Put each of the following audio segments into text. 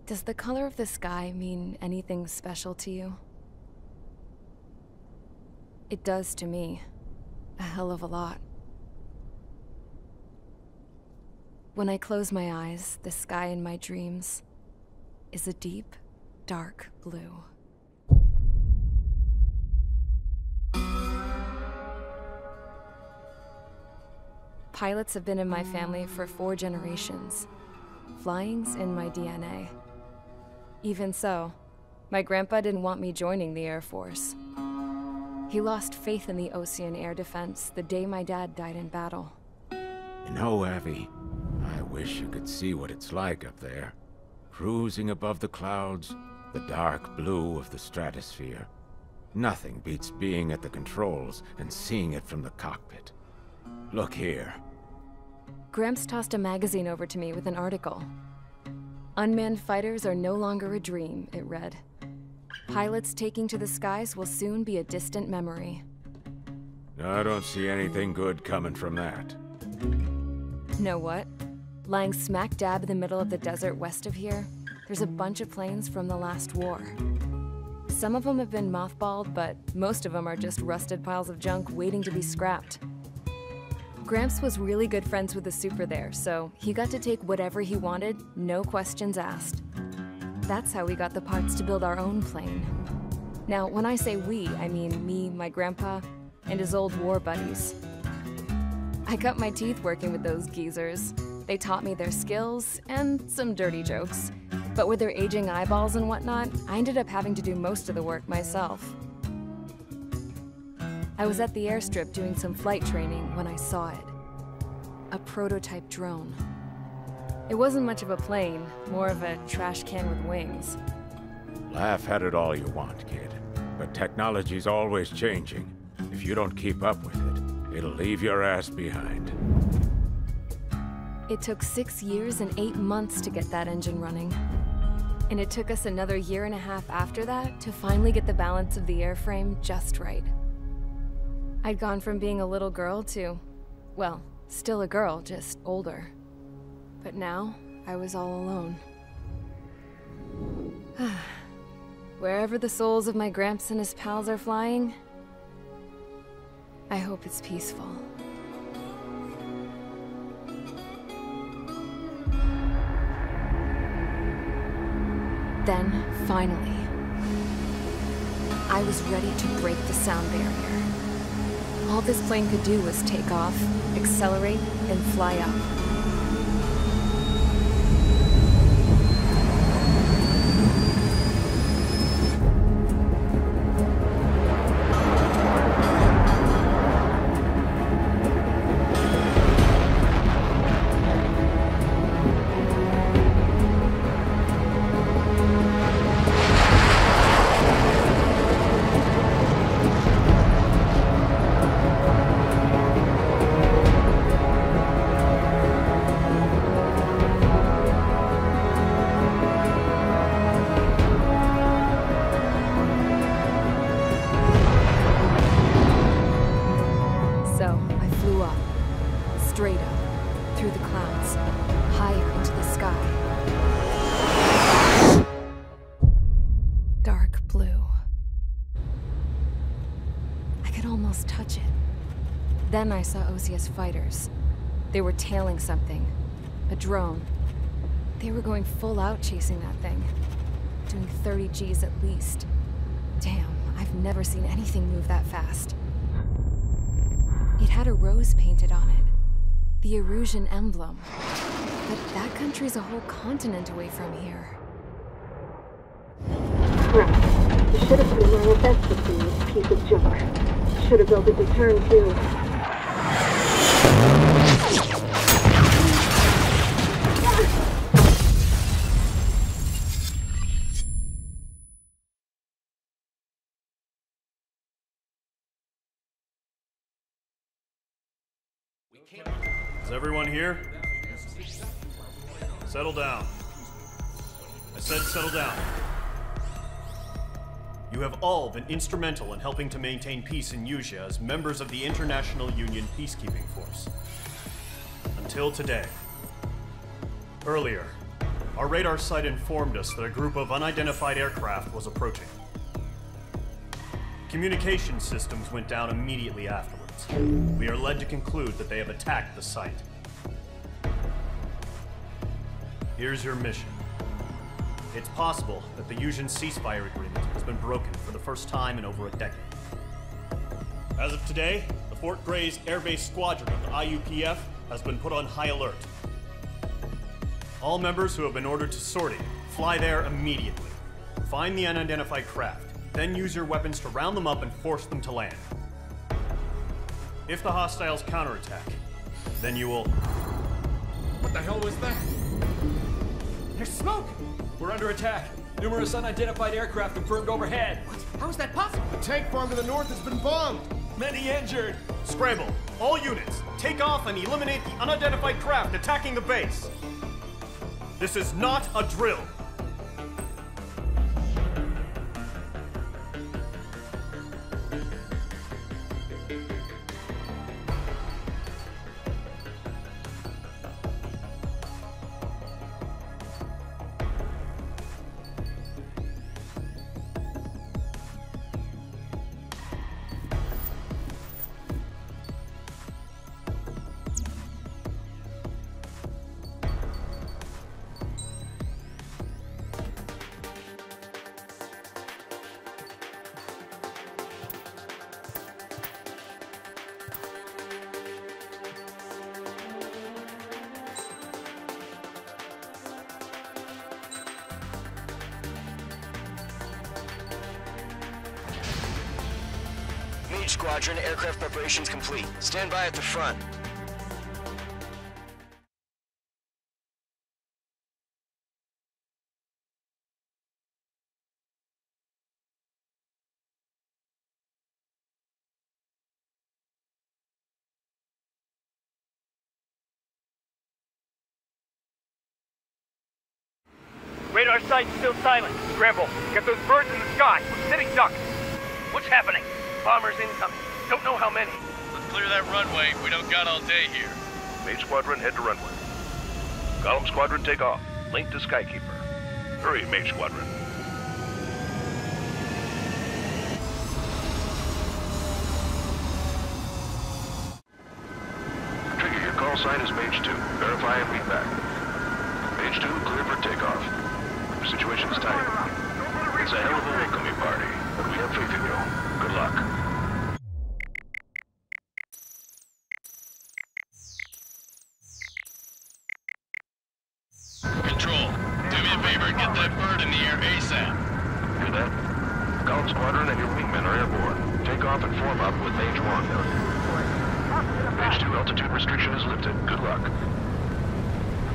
Does the color of the sky mean anything special to you? It does to me. A hell of a lot. When I close my eyes, the sky in my dreams is a deep, dark blue. Pilots have been in my family for 4 generations. Flying's in my DNA. Even so, my grandpa didn't want me joining the Air Force. He lost faith in the Osean air defense the day my dad died in battle. You know, Abby, I wish you could see what it's like up there. Cruising above the clouds, the dark blue of the stratosphere. Nothing beats being at the controls and seeing it from the cockpit. Look here. Gramps tossed a magazine over to me with an article. Unmanned fighters are no longer a dream, it read. Pilots taking to the skies will soon be a distant memory. I don't see anything good coming from that. Know what? Lying smack dab in the middle of the desert west of here, there's a bunch of planes from the last war. Some of them have been mothballed, but most of them are just rusted piles of junk waiting to be scrapped. Gramps was really good friends with the super there, so he got to take whatever he wanted, no questions asked. That's how we got the parts to build our own plane. Now, when I say we, I mean me, my grandpa, and his old war buddies. I cut my teeth working with those geezers. They taught me their skills, and some dirty jokes. But with their aging eyeballs and whatnot, I ended up having to do most of the work myself. I was at the airstrip doing some flight training when I saw it. A prototype drone. It wasn't much of a plane, more of a trash can with wings. Laugh at it all you want, kid. But technology's always changing. If you don't keep up with it, it'll leave your ass behind. It took 6 years and 8 months to get that engine running. And it took us another 1.5 years after that to finally get the balance of the airframe just right. I'd gone from being a little girl to, well, still a girl, just older. But now, I was all alone. Wherever the souls of my Gramps and his pals are flying, I hope it's peaceful. Then, finally, I was ready to break the sound barrier. All this plane could do was take off, accelerate, and fly up. Straight up, through the clouds, higher into the sky. Dark blue. I could almost touch it. Then I saw Osea's fighters. They were tailing something. A drone. They were going full out chasing that thing. Doing 30 Gs at least. Damn, I've never seen anything move that fast. It had a rose painted on it. The Erusian emblem. But that country's a whole continent away from here. Right. You should have put in my investment in this piece of junk. Should have built a return too. Is everyone here? Settle down. I said settle down. You have all been instrumental in helping to maintain peace in Usea as members of the International Union Peacekeeping Force. Until today. Earlier, Our radar site informed us that a group of unidentified aircraft was approaching. Communication systems went down immediately afterwards. We are led to conclude that they have attacked the site. Here's your mission. It's possible that the Yuuzhan ceasefire agreement has been broken for the first time in over a decade. As of today, the Fort Grays Air Base Squadron of the IUPF has been put on high alert. All members who have been ordered to sortie, fly there immediately. Find the unidentified craft, then use your weapons to round them up and force them to land. If the hostiles counterattack, then you will... What the hell was that? There's smoke! We're under attack. Numerous unidentified aircraft confirmed overhead. What? How is that possible? The tank farm to the north has been bombed! Many injured! Scramble! All units, take off and eliminate the unidentified craft attacking the base! This is not a drill! Mage Squadron, aircraft preparations complete. Stand by at the front. Radar site's still silent. Scramble. Get those birds in the sky. We're sitting ducks. What's happening? Bombers incoming. Don't know how many. Let's clear that runway. We don't got all day here. Mage Squadron, head to runway. Golem Squadron, take off. Link to Skykeeper. Hurry, Mage Squadron. Trigger, your call sign is Mage 2. Verify and read back. Mage 2, clear for takeoff. Situation's tight. It's a hell of a welcoming party, but we have faith in you. Good luck. Control, do me a favor and get that bird in the air ASAP. Hear that? Golem Squadron and your wingmen are airborne. Take off and form up with Mage 1. Mage 2, altitude restriction is lifted. Good luck.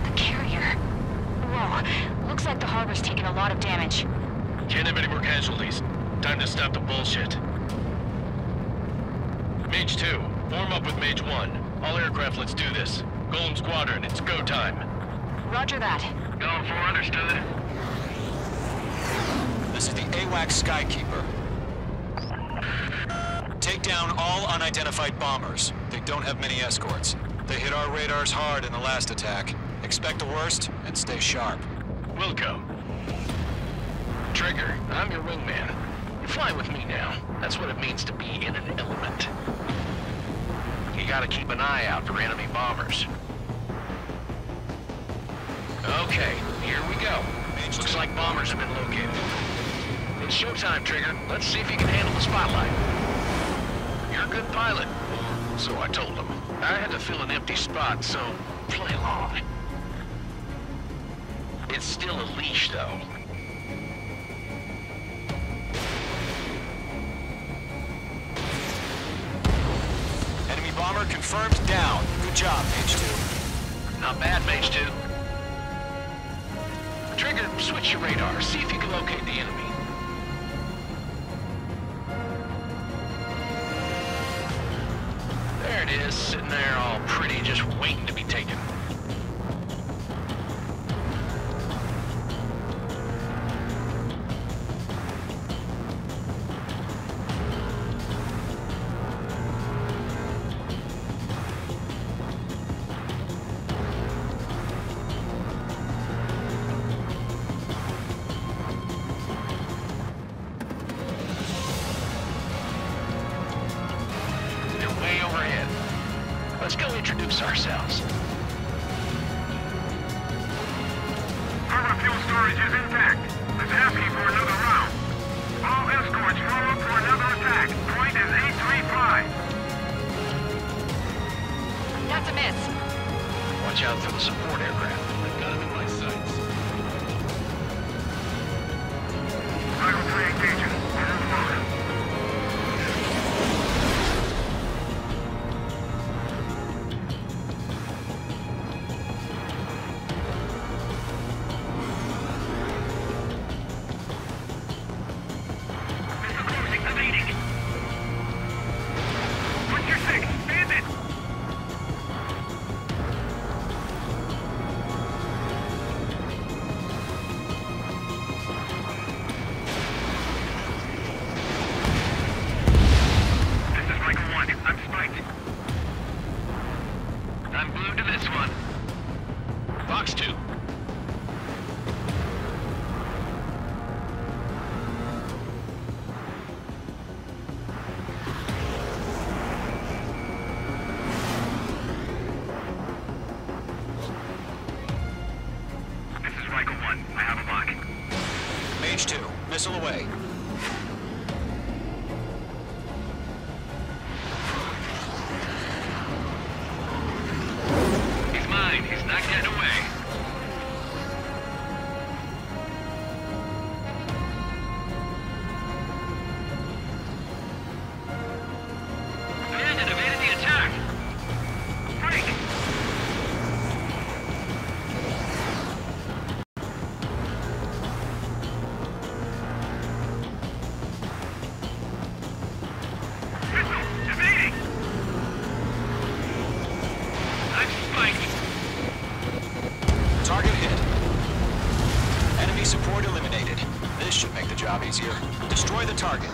The carrier. Whoa, looks like the harbor's taken a lot of damage. Can't have any more casualties. Time to stop the bullshit. Mage 2, form up with Mage 1. All aircraft, let's do this. Golem Squadron, it's go time. Roger that. Golem 4, understood. This is the AWACS Skykeeper. Take down all unidentified bombers. They don't have many escorts. They hit our radars hard in the last attack. Expect the worst and stay sharp. Wilco. Trigger, I'm your wingman. You fly with me now. That's what it means to be in an element. You gotta keep an eye out for enemy bombers. Okay, here we go. Looks like bombers have been located. It's showtime, Trigger. Let's see if you can handle the spotlight. You're a good pilot. So I told him. I had to fill an empty spot, so play along. It's still a leash, though. Enemy bomber confirmed down. Good job, Mage 2. Not bad, Mage 2. Trigger, switch your radar. See if you can locate the enemy. There it is, sitting there all pretty, just waiting to be taken. Let's go introduce ourselves. Our fuel storage is intact. Let's asking for another round. All escorts roll up for another attack. Point is 835. That's a miss. Watch out for the support aircraft. I've got them in my sights. Title 3 engaging. Hold on. I'm glued to this one. Fox 2. This is Rifle 1. I have a lock. Mage 2, missile away. He's not getting away. Bandit evaded the attack. Break. Missile! Evading! I'm spiked. Target hit. Enemy support eliminated. This should make the job easier. Destroy the target.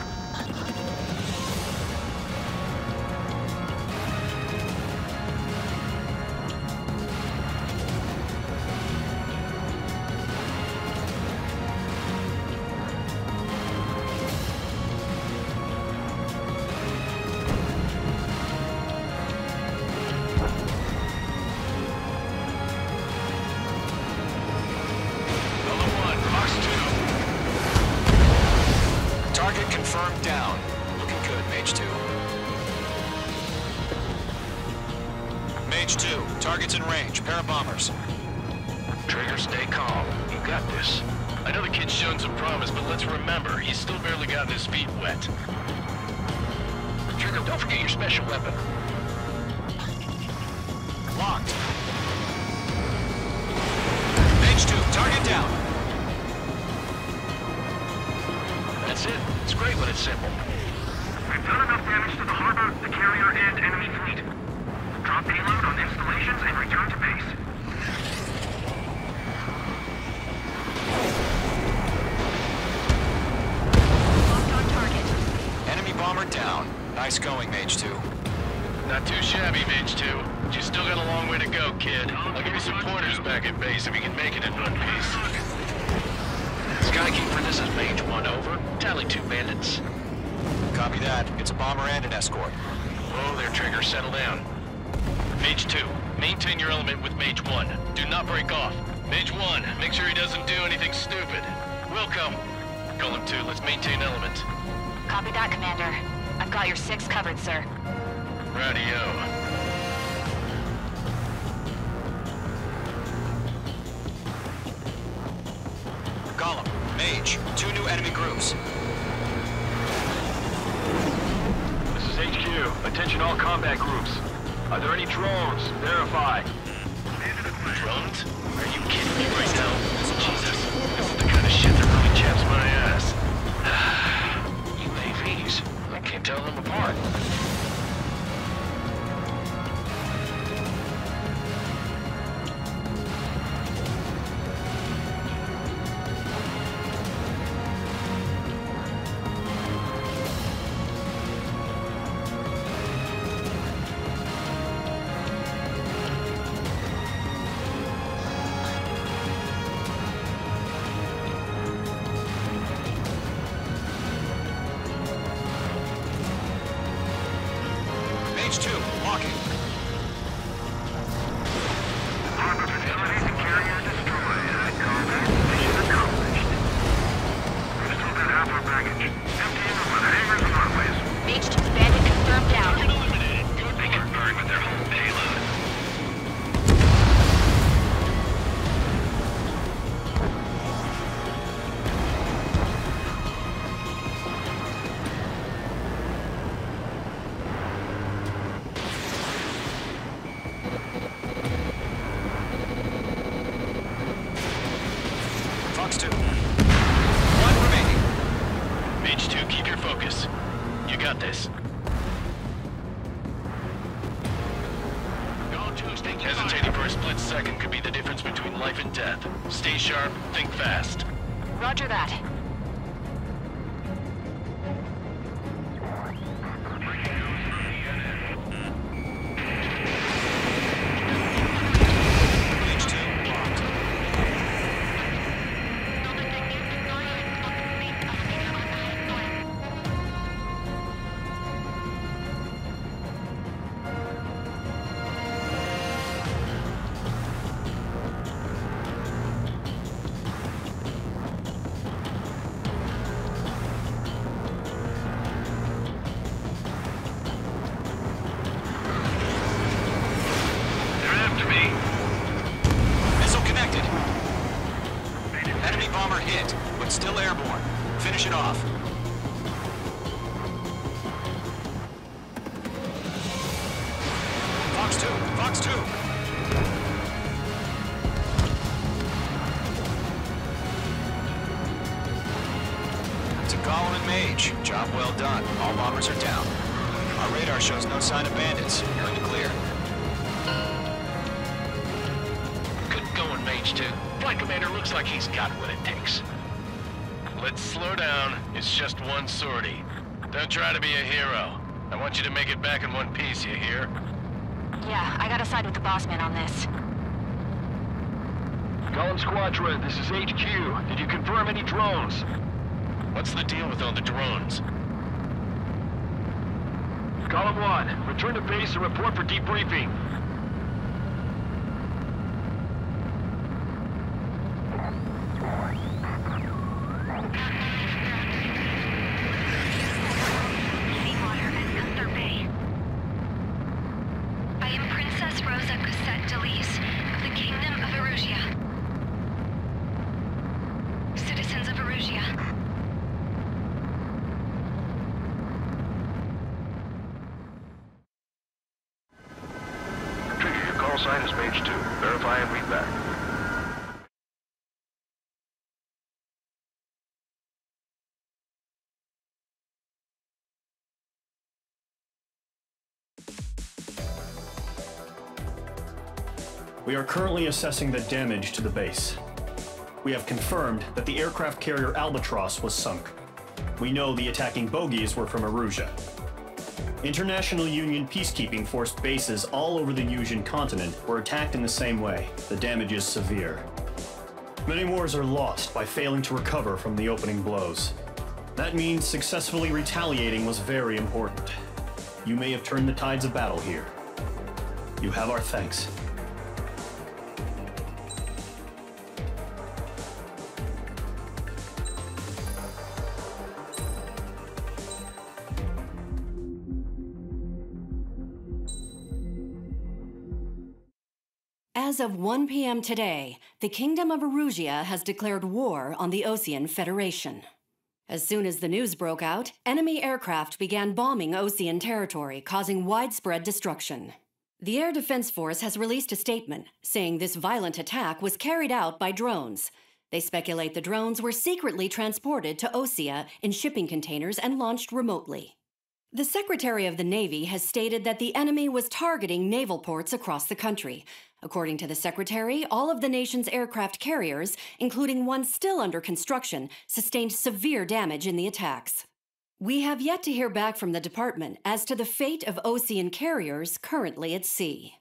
Target confirmed down. Looking good, Mage 2. Mage 2, target's in range. Pair of bombers. Trigger, stay calm. You got this. I know the kid's shown some promise, but let's remember, he's still barely gotten his feet wet. Trigger, don't forget your special weapon. Locked. Mage 2, target down. That's it. It's great when it's simple. We've done enough damage to the harbor, the carrier, and enemy fleet. Drop payload on installations and return to base. Locked on target. Enemy bomber down. Nice going, Mage 2. Not too shabby, Mage 2. But you still got a long way to go, kid. I'll give you some pointers back at base if you can make it in one piece. Skykeeper, this is Mage 1, over. Tally 2 bandits. Copy that. It's a bomber and an escort. Whoa there, Trigger. Settle down. Mage 2, maintain your element with Mage 1. Do not break off. Mage 1, make sure he doesn't do anything stupid. Welcome. Golem 2, let's maintain element. Copy that, Commander. I've got your 6 covered, sir. Radio. Golem, Mage, 2 new enemy groups. This is HQ. Attention all combat groups. Are there any drones? Verify. Drones? Are you kidding me right now? Jesus, this is the kind of shit that really chaps my ass. UAVs. I can't tell them apart. split second could be the difference between life and death. Stay sharp, think fast. Roger that. Still airborne. Finish it off. Fox 2! Fox 2! To Gollum and Mage. Job well done. All bombers are down. Our radar shows no sign of bandits. You're in the clear. Good going, Mage 2. Flight Commander looks like he's got what it takes. Let's slow down. It's just one sortie. Don't try to be a hero. I want you to make it back in one piece, you hear? Yeah, I gotta side with the boss man on this. Gollum Squadron, this is HQ. Did you confirm any drones? What's the deal with all the drones? Gollum 1, return to base and report for debriefing. Sign is Mage 2. Verify and read back. We are currently assessing the damage to the base. We have confirmed that the aircraft carrier Albatross was sunk. We know the attacking bogies were from Erusia. International Union peacekeeping force bases all over the Yusian continent were attacked in the same way. The damage is severe. Many wars are lost by failing to recover from the opening blows. That means successfully retaliating was very important. You may have turned the tides of battle here. You have our thanks. As of 1 p.m. today, the Kingdom of Erusia has declared war on the Osean Federation. As soon as the news broke out, enemy aircraft began bombing Osean territory, causing widespread destruction. The Air Defense Force has released a statement saying this violent attack was carried out by drones. They speculate the drones were secretly transported to Osea in shipping containers and launched remotely. The Secretary of the Navy has stated that the enemy was targeting naval ports across the country. According to the Secretary, all of the nation's aircraft carriers, including one still under construction, sustained severe damage in the attacks. We have yet to hear back from the department as to the fate of Osean carriers currently at sea.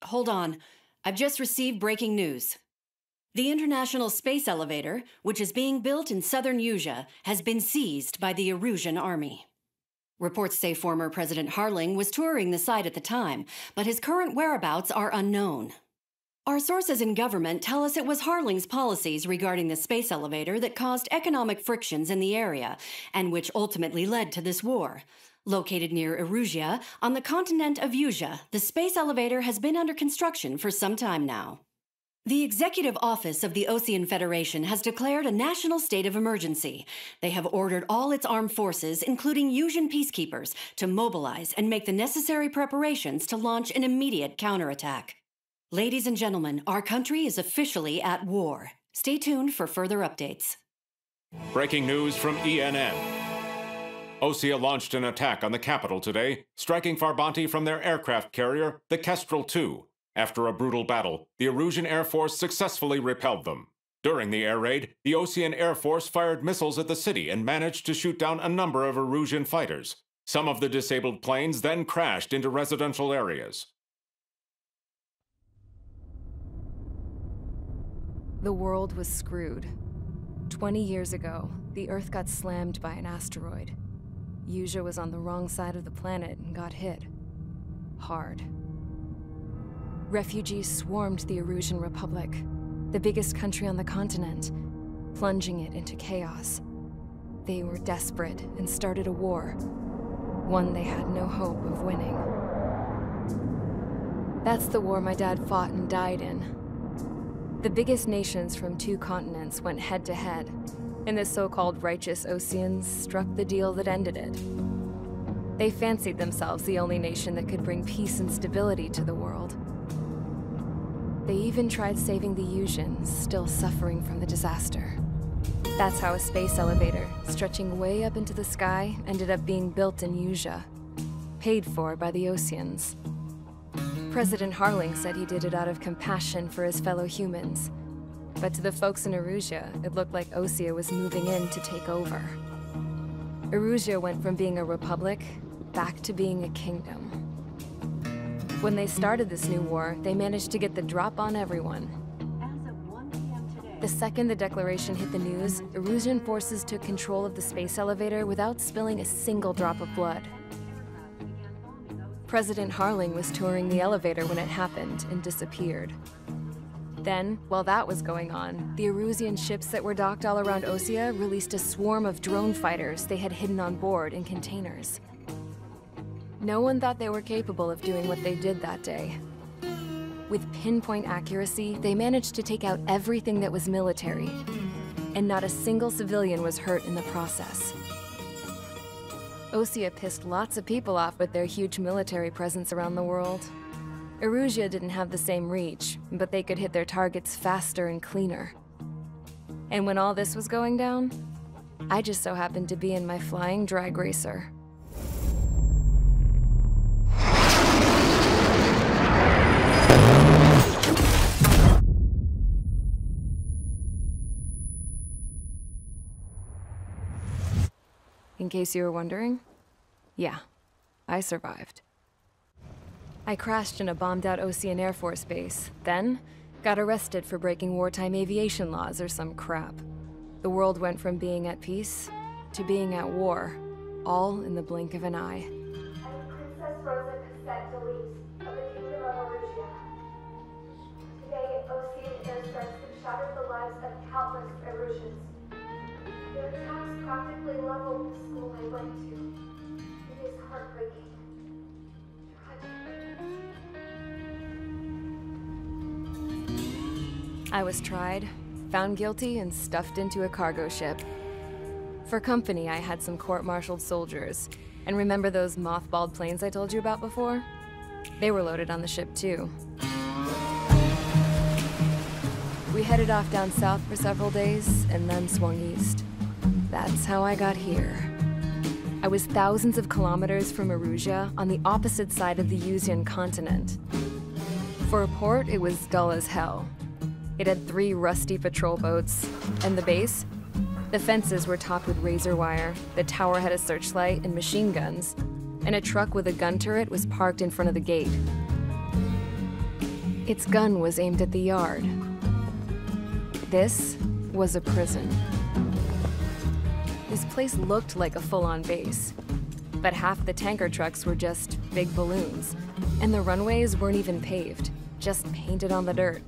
Hold on, I've just received breaking news. The International Space Elevator, which is being built in southern Yusia, has been seized by the Erusian army. Reports say former President Harling was touring the site at the time, but his current whereabouts are unknown. Our sources in government tell us it was Harling's policies regarding the space elevator that caused economic frictions in the area, and which ultimately led to this war. Located near Erusia, on the continent of Yusia, the space elevator has been under construction for some time now. The Executive Office of the Osean Federation has declared a national state of emergency. They have ordered all its armed forces, including Yusian peacekeepers, to mobilize and make the necessary preparations to launch an immediate counterattack. Ladies and gentlemen, our country is officially at war. Stay tuned for further updates. Breaking news from ENN. Osea launched an attack on the capital today, striking Farbanti from their aircraft carrier, the Kestrel II. After a brutal battle, the Erusian Air Force successfully repelled them. During the air raid, the Osean Air Force fired missiles at the city and managed to shoot down a number of Erusian fighters. Some of the disabled planes then crashed into residential areas. The world was screwed. 20 years ago, the Earth got slammed by an asteroid. Usea was on the wrong side of the planet and got hit. Hard. Refugees swarmed the Erusian Republic, the biggest country on the continent, plunging it into chaos. They were desperate and started a war, one they had no hope of winning. That's the war my dad fought and died in. The biggest nations from 2 continents went head-to-head, and the so-called righteous Oseans struck the deal that ended it. They fancied themselves the only nation that could bring peace and stability to the world. They even tried saving the Usians, still suffering from the disaster. That's how a space elevator, stretching way up into the sky, ended up being built in Usea, paid for by the Oseans. President Harling said he did it out of compassion for his fellow humans. But to the folks in Erusia, it looked like Osea was moving in to take over. Erusia went from being a republic back to being a kingdom. When they started this new war, they managed to get the drop on everyone. The second the declaration hit the news, Erusian forces took control of the space elevator without spilling a single drop of blood. President Harling was touring the elevator when it happened and disappeared. Then, while that was going on, the Erusian ships that were docked all around Osea released a swarm of drone fighters they had hidden on board in containers. No one thought they were capable of doing what they did that day. With pinpoint accuracy, they managed to take out everything that was military, and not a single civilian was hurt in the process. Osea pissed lots of people off with their huge military presence around the world. Erusia didn't have the same reach, but they could hit their targets faster and cleaner. And when all this was going down, I just so happened to be in my flying drag racer. In case you were wondering, yeah, I survived. I crashed in a bombed-out Osean Air Force base, then got arrested for breaking wartime aviation laws or some crap. The world went from being at peace to being at war, all in the blink of an eye. I'm Princess Rosa Cassette Delise of the Kingdom of Erusia. Today, Osean airstrikes have shattered the lives of countless Erusians. Their attacks practically leveled the school I went to. It is heartbreaking. I was tried, found guilty, and stuffed into a cargo ship. For company, I had some court-martialed soldiers. And remember those mothballed planes I told you about before? They were loaded on the ship, too. We headed off down south for several days, and then swung east. That's how I got here. I was thousands of kilometers from Erusia, on the opposite side of the Usian continent. For a port, it was dull as hell. It had 3 rusty patrol boats, and the base? The fences were topped with razor wire, the tower had a searchlight and machine guns, and a truck with a gun turret was parked in front of the gate. Its gun was aimed at the yard. This was a prison. This place looked like a full-on base, but half the tanker trucks were just big balloons, and the runways weren't even paved, just painted on the dirt.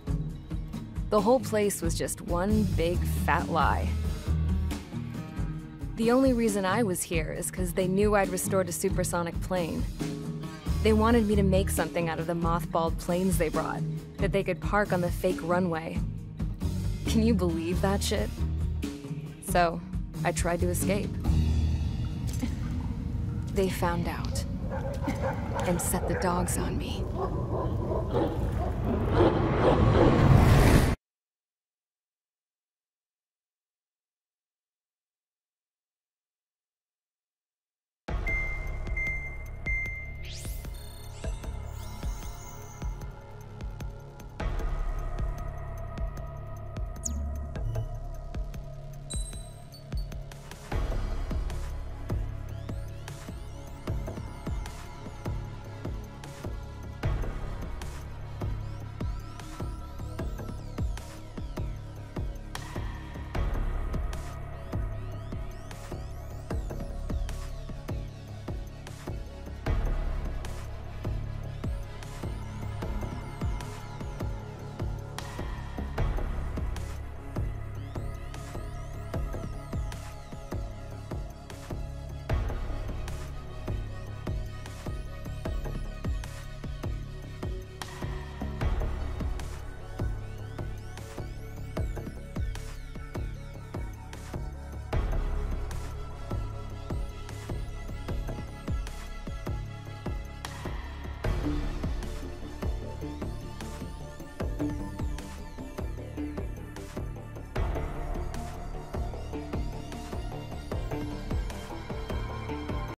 The whole place was just one big fat lie. The only reason I was here is because they knew I'd restored a supersonic plane. They wanted me to make something out of the mothballed planes they brought, that they could park on the fake runway. Can you believe that shit? So, I tried to escape. They found out, and set the dogs on me.